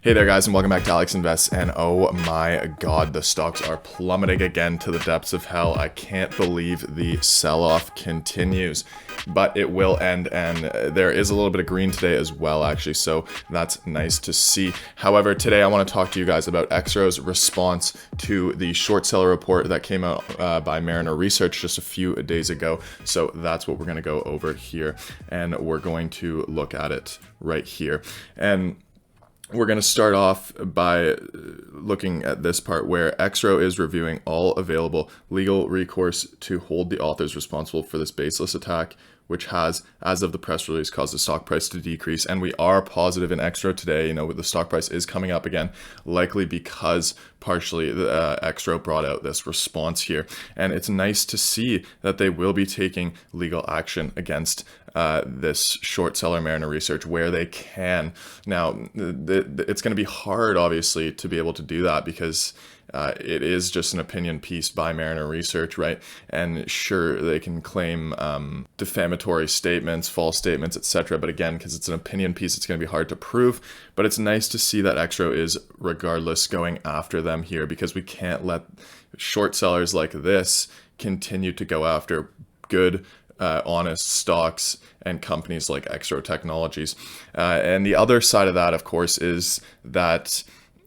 Hey there guys, and welcome back to Alex Invest. And oh my god, the stocks are plummeting again to the depths of hell. I can't believe the sell-off continues, but it will end, and there is a little bit of green today as well actually, so that's nice to see. However, today I want to talk to you guys about Exro's response to the short seller report that came out by Mariner Research just a few days ago. So that's what we're going to go over here, and we're going to look at it right here. And we're going to start off by looking at this part where Exro is reviewing all available legal recourse to hold the authors responsible for this baseless attack, which has, as of the press release, caused the stock price to decrease. And we are positive in Exro today. You know, the stock price is coming up again, likely because partially Exro brought out this response here. And it's nice to see that they will be taking legal action against this short seller Mariner Research where they can. Now, it's going to be hard, obviously, to be able to do that because it is just an opinion piece by Mariner Research, right? And sure, they can claim defamatory statements, false statements, etc. But again, because it's an opinion piece, it's going to be hard to prove. But it's nice to see that Exro is, regardless, going after them here, because we can't let short sellers like this continue to go after good, honest stocks and companies like Exro Technologies. And the other side of that, of course, is that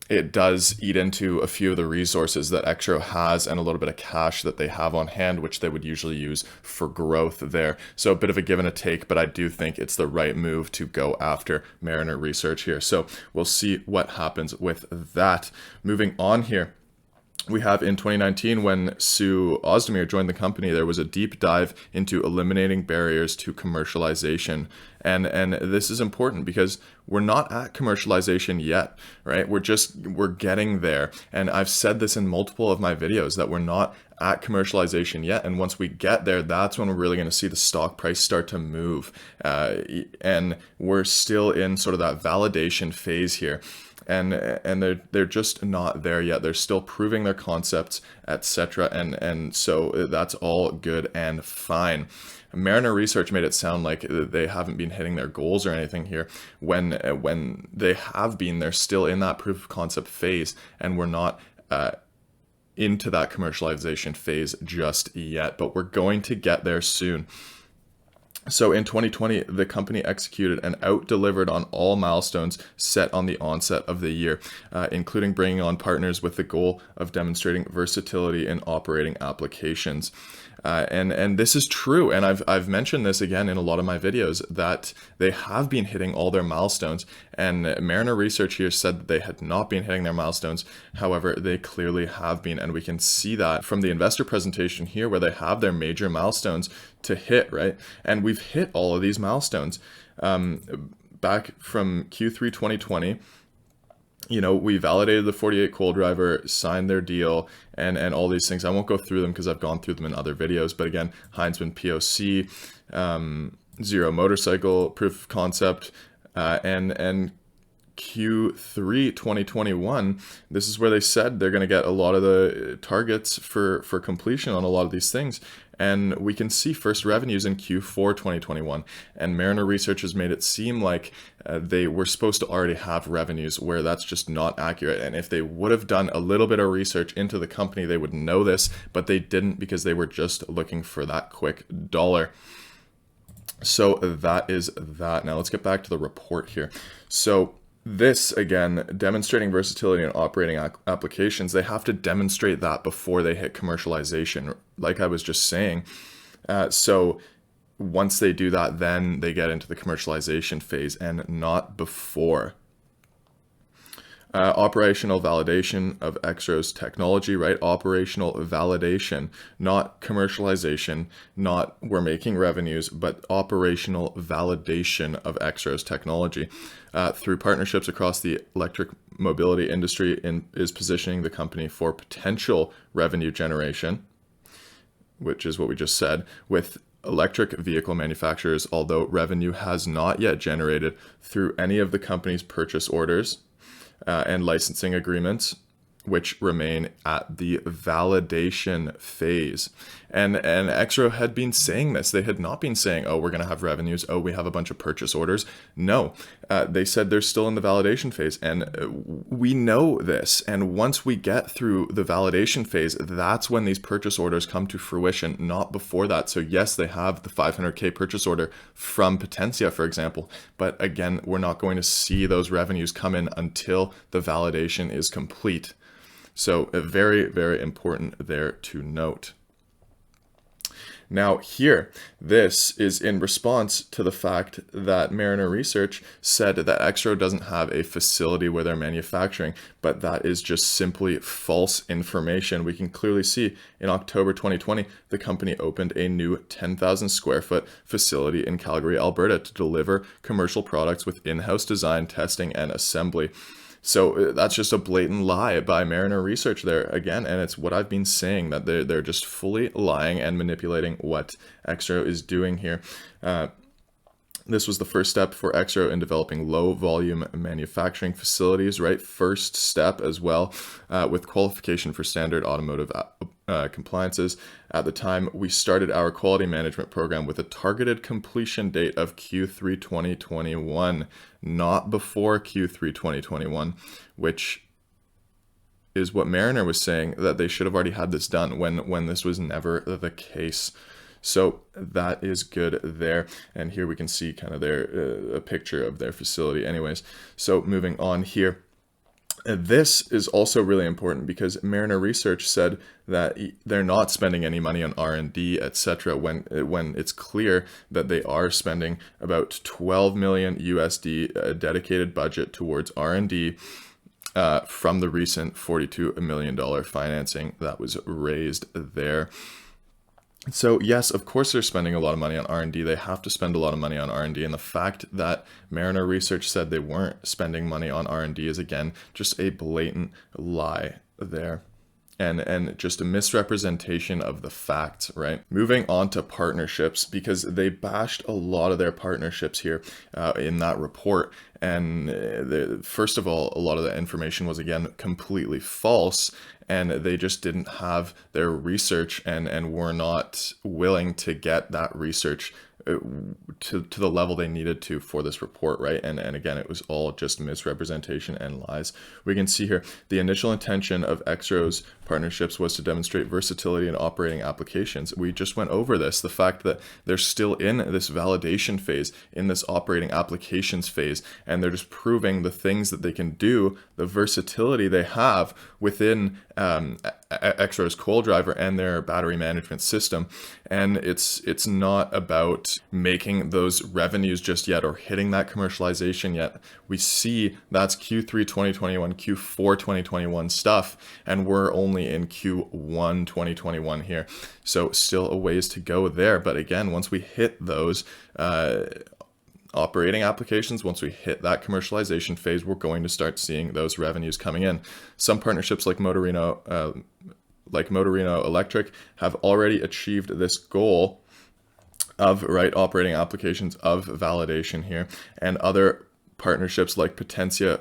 it does eat into a few of the resources that Exro has and a little bit of cash that they have on hand, which they would usually use for growth there. So a bit of a give and a take, but I do think it's the right move to go after Mariner Research here. So we'll see what happens with that. Moving on here. We have in 2019, when Sue Ozdemir joined the company, there was a deep dive into eliminating barriers to commercialization. And this is important because we're not at commercialization yet, right? We're getting there. And I've said this in multiple of my videos that we're not at commercialization yet. And once we get there, that's when we're really going to see the stock price start to move. And we're still in sort of that validation phase here. And they're just not there yet. They're still proving their concepts, etc. And so that's all good and fine. Mariner Research made it sound like they haven't been hitting their goals or anything here. When they have been, they're still in that proof of concept phase, and we're not into that commercialization phase just yet. But we're going to get there soon. So in 2020, the company executed and out-delivered on all milestones set on the onset of the year, including bringing on partners with the goal of demonstrating versatility in operating applications. And this is true, and I've mentioned this again in a lot of my videos, that they have been hitting all their milestones, and Mariner Research here said that they had not been hitting their milestones. However, they clearly have been, and we can see that from the investor presentation here where they have their major milestones to hit, right? And we've hit all of these milestones. Back from Q3 2020, you know, we validated the 48 coal driver, signed their deal, and all these things. I won't go through them because I've gone through them in other videos. But again, Heinzman POC, Zero motorcycle proof of concept, and Q3 2021, this is where they said they're going to get a lot of the targets for completion on a lot of these things. And we can see first revenues in Q4 2021. And Mariner Research has made it seem like they were supposed to already have revenues, where that's just not accurate. And if they would have done a little bit of research into the company, they would know this, but they didn't because they were just looking for that quick dollar. So that is that. Now let's get back to the report here. So this, again, demonstrating versatility in operating applications, they have to demonstrate that before they hit commercialization, like I was just saying. So once they do that, then they get into the commercialization phase and not before. Operational validation of Exro's technology, right? Operational validation, not commercialization, not we're making revenues, but operational validation of Exro's technology. Through partnerships across the electric mobility industry, is positioning the company for potential revenue generation, which is what we just said, with electric vehicle manufacturers, although revenue has not yet generated through any of the company's purchase orders and licensing agreements. which remain at the validation phase. And Exro had been saying this. They had not been saying, oh, we're going to have revenues. Oh, we have a bunch of purchase orders. No, they said they're still in the validation phase. And we know this. And once we get through the validation phase, that's when these purchase orders come to fruition, not before that. So yes, they have the 500K purchase order from Potentia, for example. But again, we're not going to see those revenues come in until the validation is complete. So very, very important there to note. Now here, this is in response to the fact that Mariner Research said that Exro doesn't have a facility where they're manufacturing, but that is just simply false information. We can clearly see in October 2020, the company opened a new 10,000 square foot facility in Calgary, Alberta to deliver commercial products with in-house design, testing, and assembly. So that's just a blatant lie by Mariner Research there again, and it's what I've been saying, that they're just fully lying and manipulating what Exro is doing here. This was the first step for Exro in developing low volume manufacturing facilities, right? First step as well, with qualification for standard automotive compliances. At the time, we started our quality management program with a targeted completion date of Q3 2021, not before Q3 2021, which is what Mariner was saying, that they should have already had this done when this was never the case. So that is good there. And here we can see kind of their a picture of their facility anyways. So moving on here. This is also really important because Mariner Research said that they're not spending any money on R&D, etc. when it's clear that they are spending about 12 million USD dedicated budget towards R&D from the recent $42 million financing that was raised there. So yes, of course they're spending a lot of money on R&D. They have to spend a lot of money on R&D. And the fact that Mariner Research said they weren't spending money on R&D is, again, just a blatant lie there. And just a misrepresentation of the facts, right? Moving on to partnerships, because they bashed a lot of their partnerships here in that report. And first of all, a lot of the information was, again, completely false. And they just didn't have their research and were not willing to get that research to the level they needed to for this report, right? And again, it was all just misrepresentation and lies. We can see here the initial intention of Exro's partnerships was to demonstrate versatility in operating applications. We just went over this, the fact that they're still in this validation phase, in this operating applications phase, and they're just proving the things that they can do, the versatility they have within Exro's coil driver and their battery management system. And it's not about making those revenues just yet or hitting that commercialization yet. We see that's Q3 2021, Q4 2021 stuff, and we're only in Q1 2021 here. So still a ways to go there. But again, once we hit those operating applications, once we hit that commercialization phase, we're going to start seeing those revenues coming in. Some partnerships like Motorino Electric have already achieved this goal of operating applications of validation here, and other partnerships like Potentia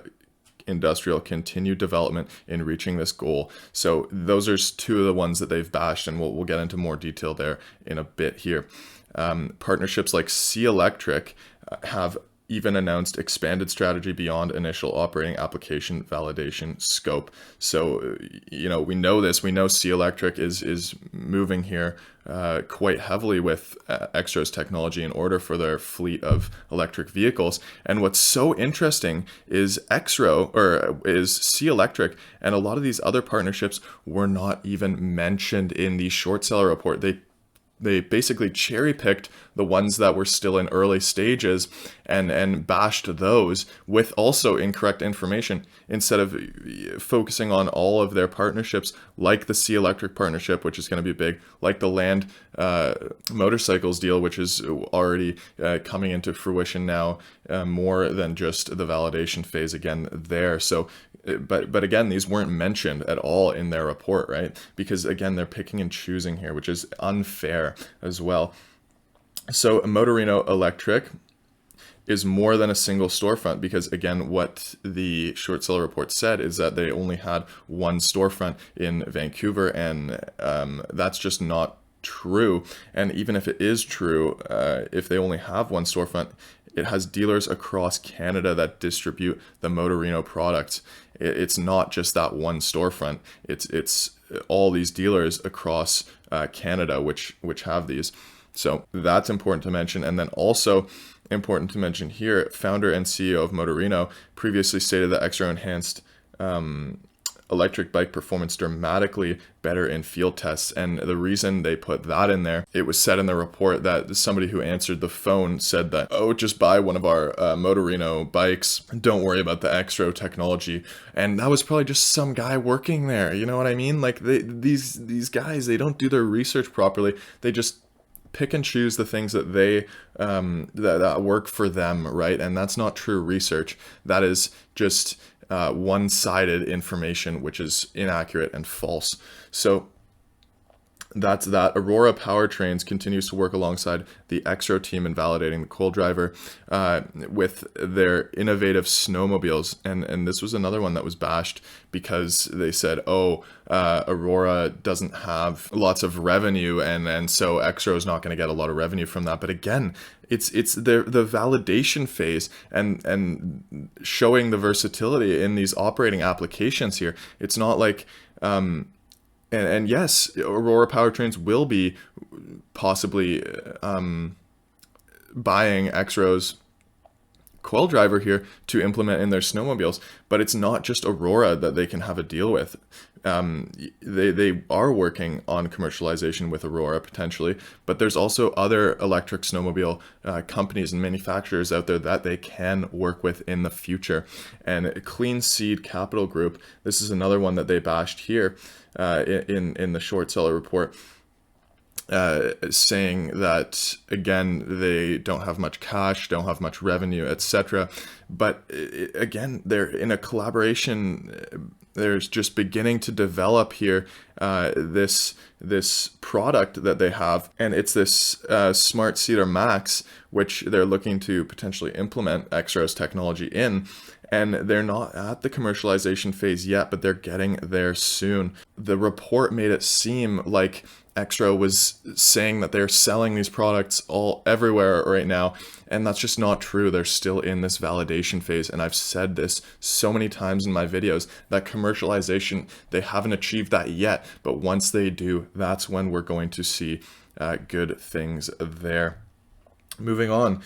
Industrial continue development in reaching this goal. So those are two of the ones that they've bashed, and we'll get into more detail there in a bit here. Partnerships like C Electric have even announced expanded strategy beyond initial operating application validation scope. So, we know this. We know C Electric is moving here quite heavily with Exro's technology in order for their fleet of electric vehicles. And what's so interesting is is C Electric and a lot of these other partnerships were not even mentioned in the short seller report. They basically cherry-picked the ones that were still in early stages and bashed those with also incorrect information instead of focusing on all of their partnerships, like the C Electric partnership, which is going to be big, like the Land Motorcycles deal, which is already coming into fruition now, more than just the validation phase again there. So but again, these weren't mentioned at all in their report, right? Because again, they're picking and choosing here, which is unfair as well. So Motorino Electric is more than a single storefront, because again, what the short seller report said is that they only had one storefront in Vancouver, and that's just not true. And even if it is true, if they only have one storefront, it has dealers across Canada that distribute the Motorino products. It's not just that one storefront. It's all these dealers across Canada which have these. So that's important to mention. And then also important to mention here, founder and CEO of Motorino previously stated that Exro enhanced electric bike performance dramatically better in field tests. And the reason they put that in there, it was said in the report that somebody who answered the phone said that, oh, just buy one of our Motorino bikes. Don't worry about the Exro technology. And that was probably just some guy working there. You know what I mean? Like these guys, they don't do their research properly. They just pick and choose the things that they that work for them, right? And that's not true research. That is just one-sided information, which is inaccurate and false. So that's that. Aurora Powertrains continues to work alongside the Exro team in validating the coal driver with their innovative snowmobiles. And this was another one that was bashed because they said, oh, Aurora doesn't have lots of revenue, and so Exro is not going to get a lot of revenue from that. But again, it's the validation phase and showing the versatility in these operating applications here. It's not like and yes, Aurora Powertrains will be possibly buying Exro's coil driver here to implement in their snowmobiles, but it's not just Aurora that they can have a deal with. They are working on commercialization with Aurora potentially, but there's also other electric snowmobile companies and manufacturers out there that they can work with in the future. And Clean Seed Capital Group, this is another one that they bashed here in the short seller report, saying that again, they don't have much cash, don't have much revenue, etc. But again, they're in a collaboration. There's just beginning to develop here this product that they have, and it's this Smart Seeder Max, which they're looking to potentially implement Exro's technology in. And they're not at the commercialization phase yet, but they're getting there soon. The report made it seem like Exro was saying that they're selling these products everywhere right now, and that's just not true. They're still in this validation phase, and I've said this so many times in my videos that commercialization, they haven't achieved that yet, but once they do, that's when we're going to see good things there. Moving on,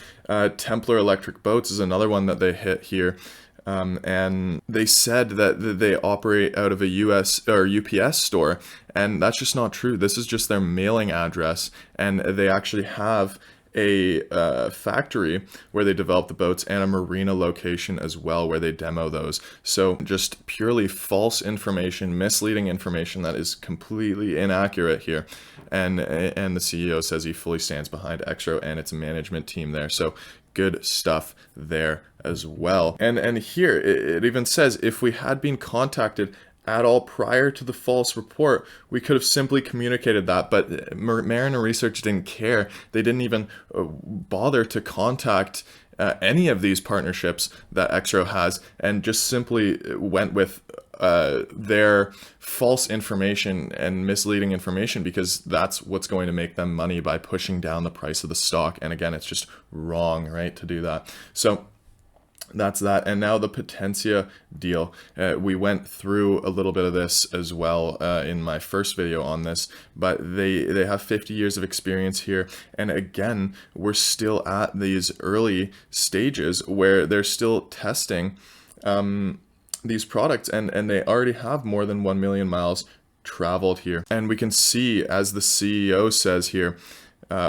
Templar Electric Boats is another one that they hit here. And they said that they operate out of a US or UPS store, and that's just not true. This is just their mailing address, and they actually have a factory where they develop the boats and a marina location as well where they demo those. So just purely false information, misleading information that is completely inaccurate here. And the CEO says he fully stands behind Exro and its management team there. So good stuff there as well. And here it even says, if we had been contacted at all prior to the false report, we could have simply communicated that, but Mariner Research didn't care. They didn't even bother to contact any of these partnerships that Exro has, and just simply went with their false information and misleading information, because that's what's going to make them money by pushing down the price of the stock. And again, it's just wrong, right, to do that. So that's that. And now the Potentia deal. We went through a little bit of this as well in my first video on this, but they have 50 years of experience here. And again, we're still at these early stages where they're still testing these products, and they already have more than 1 million miles traveled here. And we can see, as the CEO says here,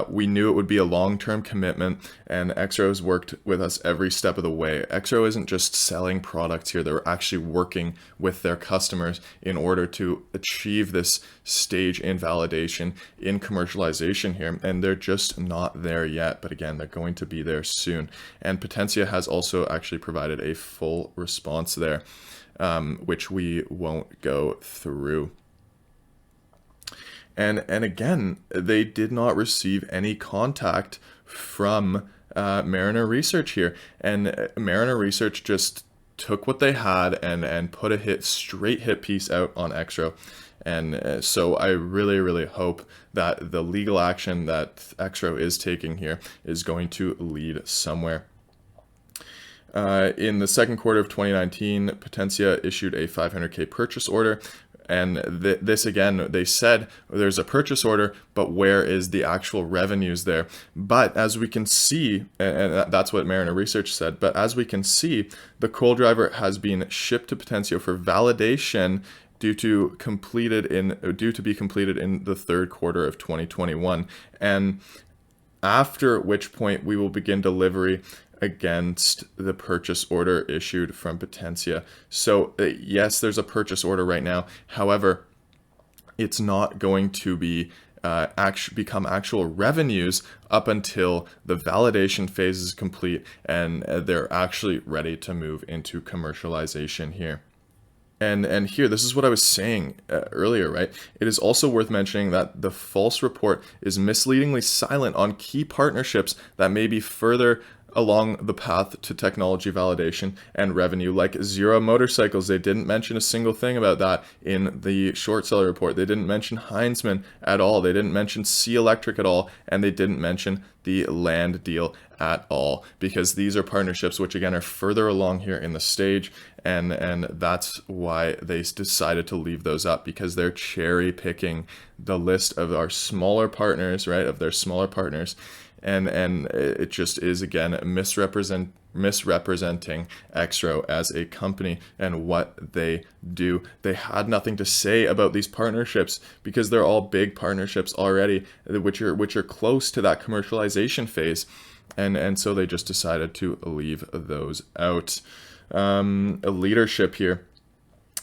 we knew it would be a long-term commitment, and Exro has worked with us every step of the way. Exro isn't just selling products here, they're actually working with their customers in order to achieve this stage in validation, in commercialization here, and they're just not there yet. But again, they're going to be there soon. And Potentia has also actually provided a full response there, which we won't go through. And again, they did not receive any contact from Mariner Research here. And Mariner Research just took what they had and put a straight hit piece out on Exro. And so I really, really hope that the legal action that Exro is taking here is going to lead somewhere. In the second quarter of 2019, Potentia issued a 500K purchase order. And this again, they said there's a purchase order, but where is the actual revenues there? But as we can see, and that's what Mariner Research said, but as we can see, the coal driver has been shipped to Potentia for validation due to be completed in the third quarter of 2021. And after which point we will begin delivery against the purchase order issued from Potentia. So yes, there's a purchase order right now. However, it's not going to be become actual revenues up until the validation phase is complete and they're actually ready to move into commercialization here. And here, this is what I was saying earlier, right? It is also worth mentioning that the false report is misleadingly silent on key partnerships that may be further along the path to technology validation and revenue, like Zero Motorcycles. They didn't mention a single thing about that in the short seller report. They didn't mention Heinzman at all. They didn't mention C Electric at all. And they didn't mention the land deal at all, because these are partnerships which again are further along here in the stage, and that's why they decided to leave those up, because they're cherry picking the list of our smaller partners, right, of their smaller partners. And it just is, again, misrepresenting Exro as a company and what they do. They had nothing to say about these partnerships because they're all big partnerships already, which are close to that commercialization phase. And so they just decided to leave those out. Leadership here.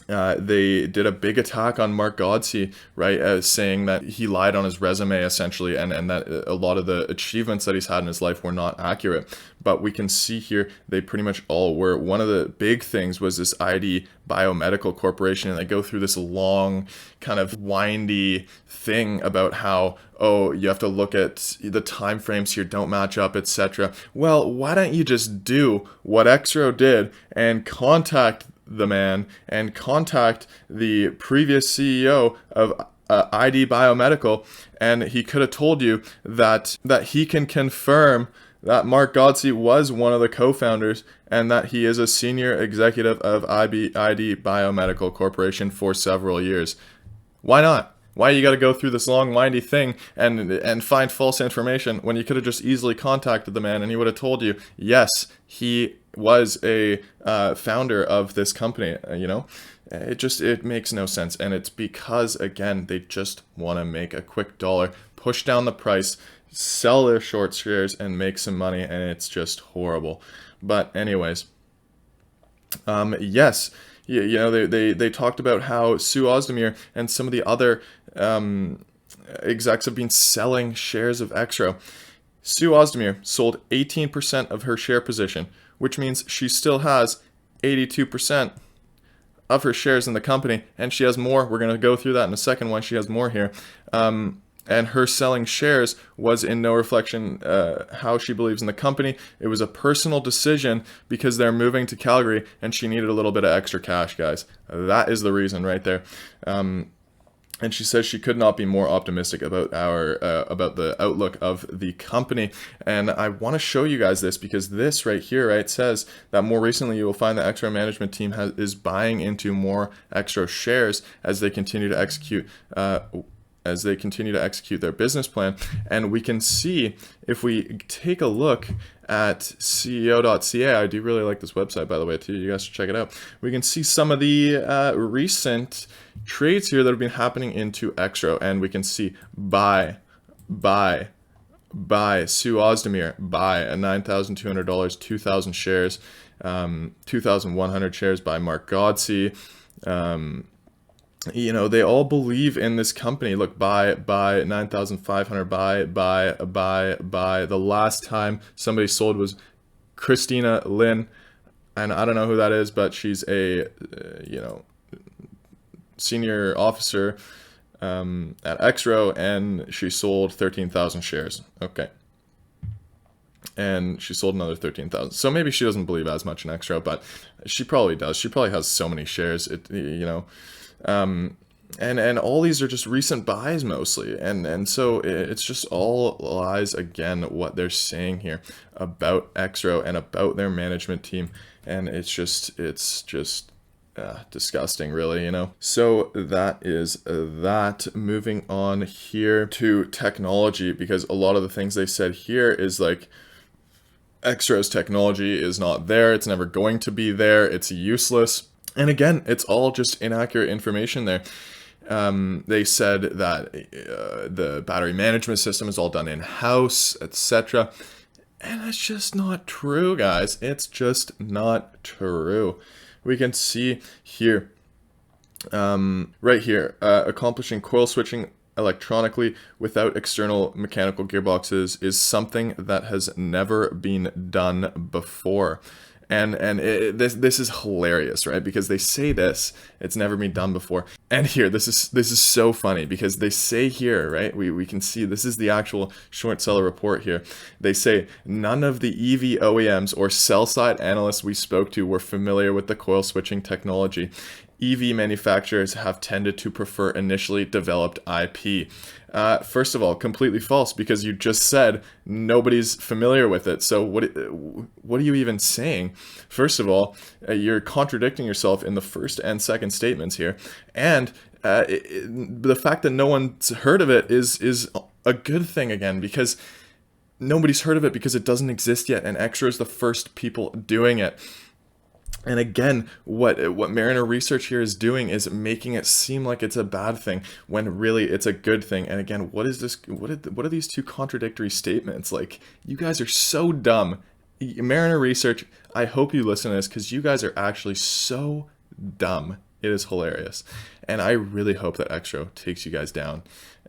They did a big attack on Mark Godsey, right, saying that he lied on his resume essentially, and that a lot of the achievements that he's had in his life were not accurate. But we can see here they pretty much all were. One of the big things was this ID Biomedical Corporation, and they go through this long, kind of windy thing about how, oh, you have to look at the time frames here don't match up, etc. Well, why don't you just do what Exro did and contact the man and contact the previous CEO of ID Biomedical, and he could have told you that he can confirm that Mark Godsey was one of the co-founders and that he is a senior executive of ID Biomedical Corporation for several years. Why not? Why you got to go through this long, windy thing and find false information when you could have just easily contacted the man and he would have told you, yes, he was a founder of this company, you know? It makes no sense. And it's because, again, they just want to make a quick dollar, push down the price, sell their short shares, and make some money, and it's just horrible. But anyways, yes, you know, they talked about how Sue Ozdemir and some of the other execs have been selling shares of Exro. Sue Ozdemir sold 18% of her share position, which means she still has 82% of her shares in the company, and she has more. We're going to go through that in a second why she has more here. And her selling shares was in no reflection how she believes in the company. It was a personal decision because they're moving to Calgary and she needed a little bit of extra cash, guys. That is the reason right there. And she says she could not be more optimistic about about the outlook of the company. And I want to show you guys this because this right here, right, says that more recently you will find the Exro management team is buying into more Exro shares as they continue to execute their business plan. And we can see, if we take a look at CEO.ca, I do really like this website, by the way, too. You guys should check it out. We can see some of the recent trades here that have been happening into Exro, and we can see buy, Sue Ozdemir, buy at $9,200, 2,000 shares, 2,100 shares by Mark Godsey. You know, they all believe in this company. Look, buy 9,500, buy. The last time somebody sold was Christina Lin, and I don't know who that is, but she's a senior officer at Exro, and she sold 13,000 shares. Okay. and she sold another 13,000. So maybe she doesn't believe as much in Exro, but she probably does. She probably has so many shares. And all these are just recent buys mostly, and so it's just all lies again what they're saying here about Exro and about their management team, and it's just disgusting, really. So that is that. Moving on here to technology, because a lot of the things they said here is like Exro's technology is not there, it's never going to be there, it's useless, and again, it's all just inaccurate information there. They said that the battery management system is all done in-house, etc. And it's just not true, guys. It's just not true. We can see here, right here, accomplishing coil switching electronically without external mechanical gearboxes is something that has never been done before. And this is hilarious, right? Because they say this, it's never been done before. And here, this is so funny because they say here, right? We can see this is the actual short seller report here. They say none of the EV OEMs or sell side analysts we spoke to were familiar with the coil switching technology. EV manufacturers have tended to prefer initially developed IP. First of all, completely false, because you just said nobody's familiar with it. So what are you even saying? First of all, you're contradicting yourself in the first and second statements here. And the fact that no one's heard of it is a good thing again, because nobody's heard of it because it doesn't exist yet, and Exro is the first people doing it. And again, what Mariner Research here is doing is making it seem like it's a bad thing when really it's a good thing. And again, what is this? What are these two contradictory statements? Like, you guys are so dumb. Mariner Research, I hope you listen to this, because you guys are actually so dumb. It is hilarious. And I really hope that Exro takes you guys down.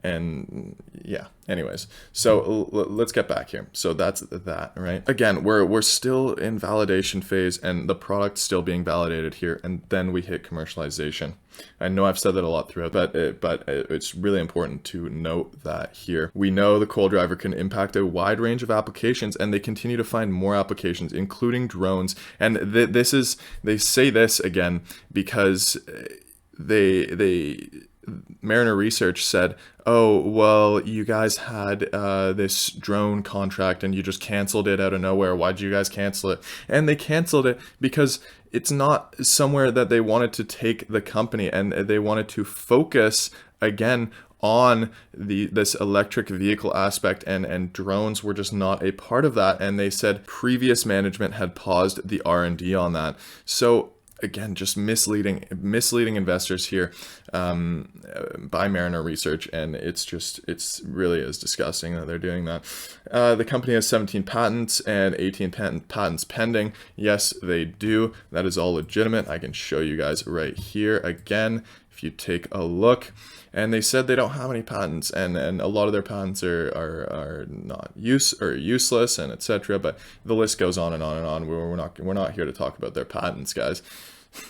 And yeah, anyways, so let's get back here. So that's that, right? Again, we're still in validation phase, and the product's still being validated here, and then we hit commercialization. I know I've said that a lot throughout, but it's really important to note that here. We know the coil driver can impact a wide range of applications, and they continue to find more applications, including drones. And they say this again because Mariner Research said, oh, well, you guys had this drone contract and you just canceled it out of nowhere. Why'd you guys cancel it? And they canceled it because it's not somewhere that they wanted to take the company, and they wanted to focus again on this electric vehicle aspect, and drones were just not a part of that. And they said previous management had paused the R&D on that. So again, just misleading investors here by Mariner Research, and it's really is disgusting that they're doing that. The company has 17 patents and 18 patents pending. Yes, they do. That is all legitimate. I can show you guys right here again if you take a look. And they said they don't have any patents, and a lot of their patents are not useless, and etc. But the list goes on and on and on. We're not here to talk about their patents, guys.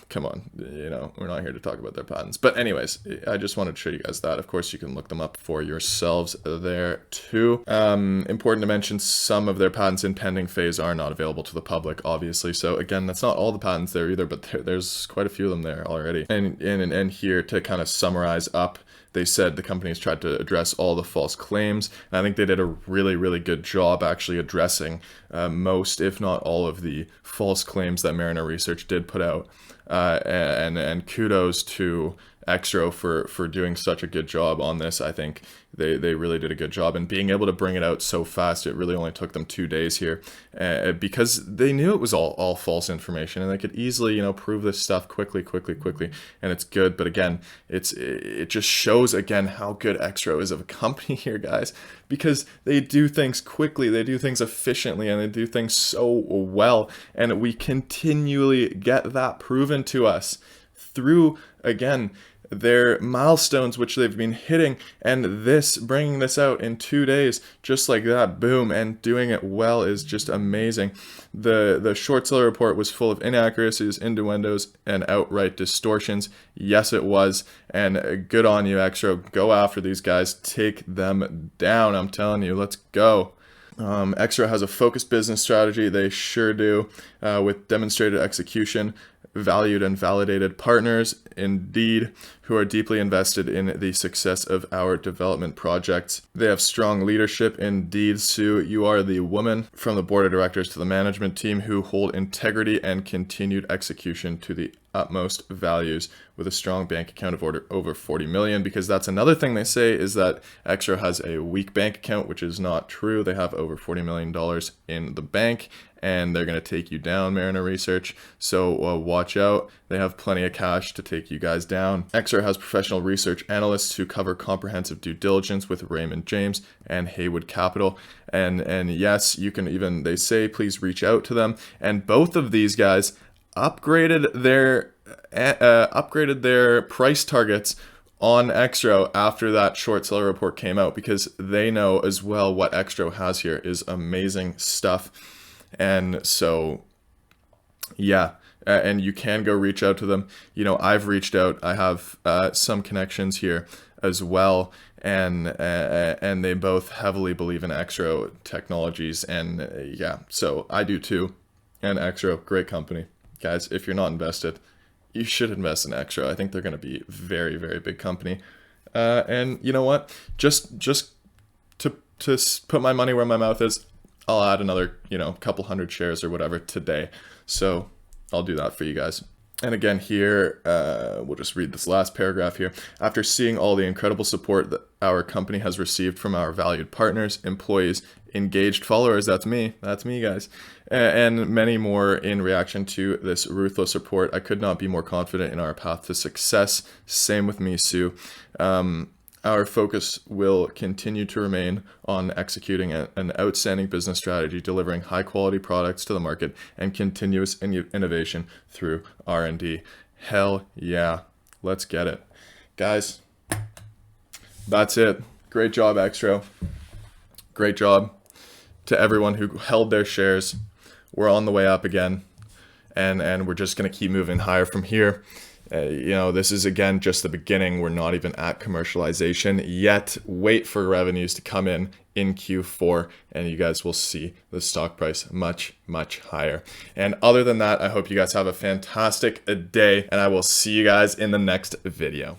Come on, we're not here to talk about their patents. But anyways, I just wanted to show you guys that. Of course, you can look them up for yourselves there too. Important to mention, some of their patents in pending phase are not available to the public, obviously. So again, that's not all the patents there either, but there's quite a few of them there already. And here to kind of summarize up, they said the company has tried to address all the false claims, and I think they did a really, really good job actually addressing most, if not all, of the false claims that Mariner Research did put out. And kudos to Exro for doing such a good job on this. I think they really did a good job, and being able to bring it out so fast. It really only took them 2 days here, because they knew it was all false information, and they could easily prove this stuff quickly, and it's good. But again, it just shows again how good Exro is of a company here, guys, because they do things quickly, they do things efficiently, and they do things so well, and we continually get that proven to us through, again, their milestones which they've been hitting, and bringing this out in 2 days just like that, boom, and doing it well is just amazing. The short seller report was full of inaccuracies, innuendos, and outright distortions. Yes, it was, and good on you, Exro. Go after these guys, take them down. I'm telling you, let's go. Exro has a focused business strategy. They sure do, with demonstrated execution, valued and validated partners, indeed, who are deeply invested in the success of our development projects. They have strong leadership, indeed, Sue. You are the woman from the board of directors to the management team who hold integrity and continued execution to the utmost values, with a strong bank account of over 40 million, because that's another thing they say is that Exro has a weak bank account, which is not true. They have over $40 million in the bank, and they're going to take you down, Mariner Research. So watch out. They have plenty of cash to take you guys down. Exro has professional research analysts who cover comprehensive due diligence with Raymond James and Haywood Capital. And yes, you can even, they say, please reach out to them. And both of these guys upgraded their price targets on Exro after that short seller report came out, because they know as well what Exro has here is amazing stuff. And so, yeah, and you can go reach out to them. You know, I've reached out. I have some connections here as well, and they both heavily believe in Exro Technologies, and yeah, so I do too. And Exro, great company. Guys, if you're not invested, you should invest in Exro. I think they're going to be a very, very big company. And you know what? Just to put my money where my mouth is, I'll add another, couple hundred shares or whatever today. So I'll do that for you guys. And again here, we'll just read this last paragraph here. After seeing all the incredible support that our company has received from our valued partners, employees, engaged followers, that's me guys, and many more in reaction to this ruthless support, I could not be more confident in our path to success. Same with me, Sue. Our focus will continue to remain on executing an outstanding business strategy, delivering high quality products to the market, and continuous innovation through R&D. Hell yeah, let's get it. Guys, that's it. Great job, Exro. Great job to everyone who held their shares. We're on the way up again, and we're just going to keep moving higher from here. This is, again, just the beginning. We're not even at commercialization yet. Wait for revenues to come in Q4, and you guys will see the stock price much, much higher. And other than that, I hope you guys have a fantastic day, and I will see you guys in the next video.